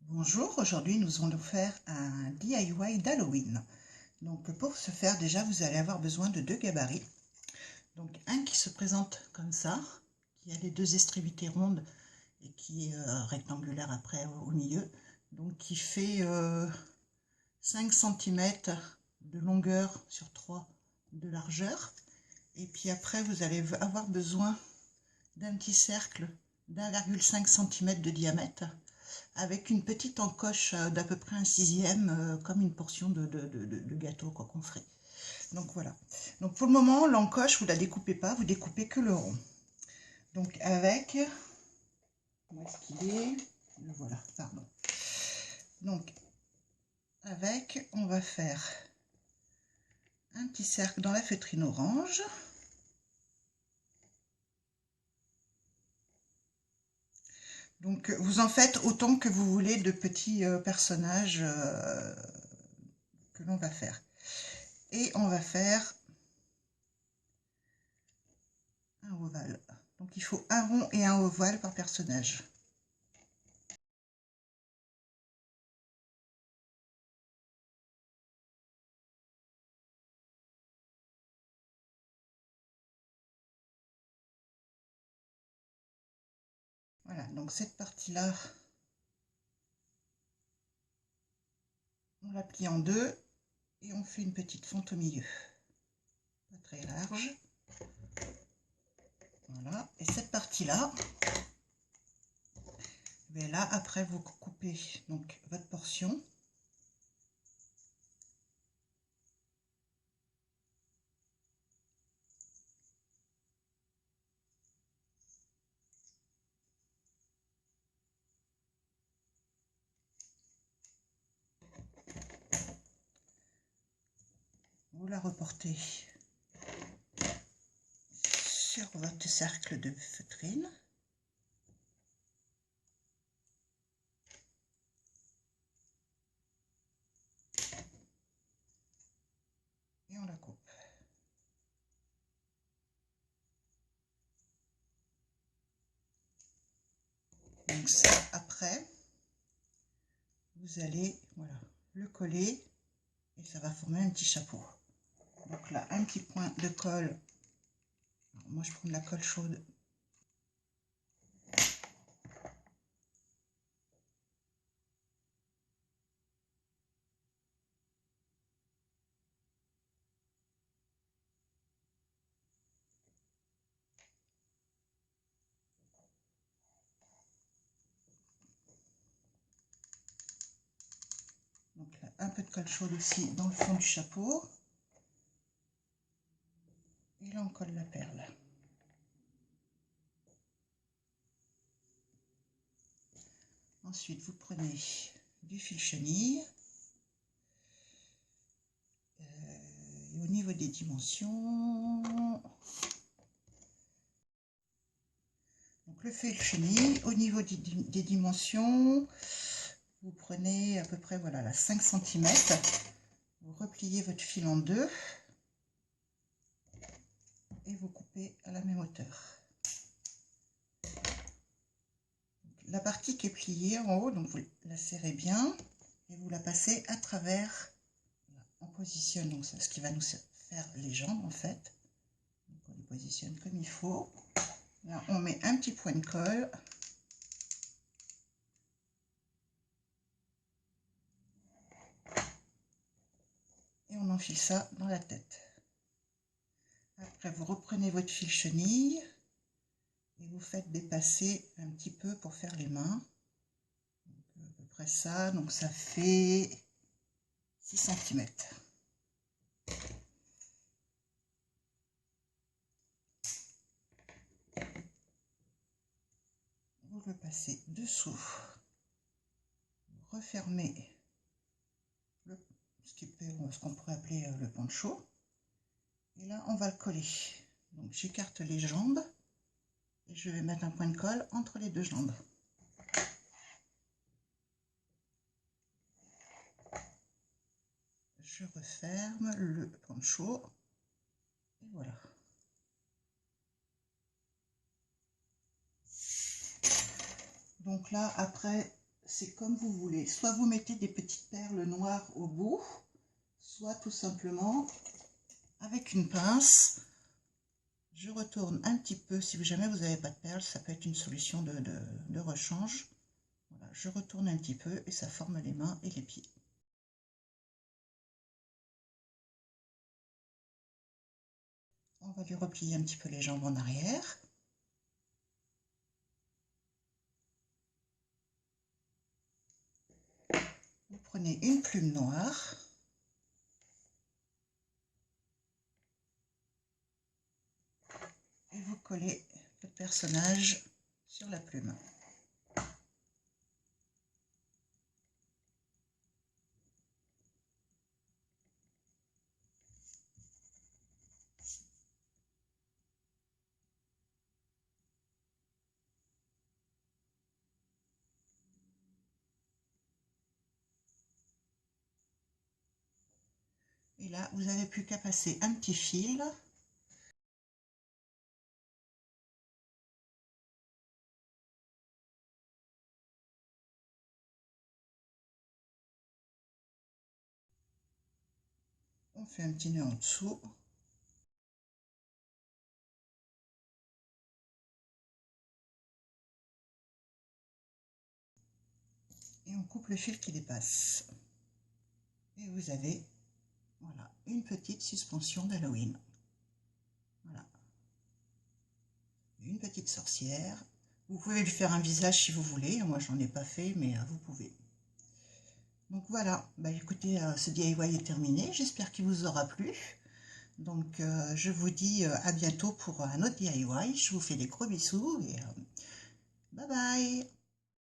Bonjour, aujourd'hui nous allons faire un DIY d'Halloween. Donc pour ce faire, déjà vous allez avoir besoin de deux gabarits. Donc un qui se présente comme ça, qui a les deux extrémités rondes et qui est rectangulaire après au milieu. Donc qui fait 5 cm de longueur sur 3 de largeur. Et puis après vous allez avoir besoin d'un petit cercle d'1,5 cm de diamètre, avec une petite encoche d'à peu près 1/6, comme une portion de gâteau qu'on ferait. Donc voilà. Donc pour le moment, l'encoche, vous ne la découpez pas, vous découpez que le rond. Donc avec, où est-ce qu'il est? Le voilà, pardon. Donc avec, on va faire un petit cercle dans la feutrine orange. Donc vous en faites autant que vous voulez de petits personnages que l'on va faire. Et on va faire un ovale. Donc il faut un rond et un ovale par personnage. Voilà, donc cette partie-là, on la plie en deux et on fait une petite fente au milieu. Pas très large. Voilà, et cette partie-là, là, après vous coupez donc votre portion. Vous la reportez sur votre cercle de feutrine. Et on la coupe. Donc ça, après, vous allez le coller et ça va former un petit chapeau. Donc là, un petit point de colle. Alors, moi, je prends de la colle chaude. Donc là, un peu de colle chaude aussi dans le fond du chapeau. Et là, on colle la perle. Ensuite, vous prenez du fil chenille. Et au niveau des dimensions, donc le fil chenille, au niveau des dimensions, vous prenez à peu près voilà, là, 5 cm. Vous repliez votre fil en deux et vous coupez à la même hauteur. La partie qui est pliée en haut, donc vous la serrez bien et vous la passez à travers. On positionne, donc c'est ce qui va nous faire les jambes en fait. Donc on les positionne comme il faut. Là, on met un petit point de colle. Et on enfile ça dans la tête. Après, vous reprenez votre fil chenille et vous faites dépasser un petit peu pour faire les mains. Donc, à peu près ça, donc ça fait 6 cm. Vous le passez dessous. Vous refermez ce qu'on pourrait appeler le poncho. Et là, on va le coller. Donc, j'écarte les jambes et je vais mettre un point de colle entre les deux jambes. Je referme le poncho et voilà. Donc là, après, c'est comme vous voulez. Soit vous mettez des petites perles noires au bout, soit tout simplement avec une pince, je retourne un petit peu. Si jamais vous n'avez pas de perles, ça peut être une solution de rechange. Voilà, je retourne un petit peu et ça forme les mains et les pieds. On va lui replier un petit peu les jambes en arrière. Vous prenez une plume noire. Et vous collez le personnage sur la plume. Et là, vous n'avez plus qu'à passer un petit fil. On fait un petit nœud en dessous. Et on coupe le fil qui dépasse. Et vous avez, voilà, une petite suspension d'Halloween. Voilà. Une petite sorcière. Vous pouvez lui faire un visage si vous voulez. Moi, j'en ai pas fait, mais vous pouvez. Donc voilà, bah, écoutez, ce DIY est terminé. J'espère qu'il vous aura plu. Donc, je vous dis à bientôt pour un autre DIY. Je vous fais des gros bisous et bye bye!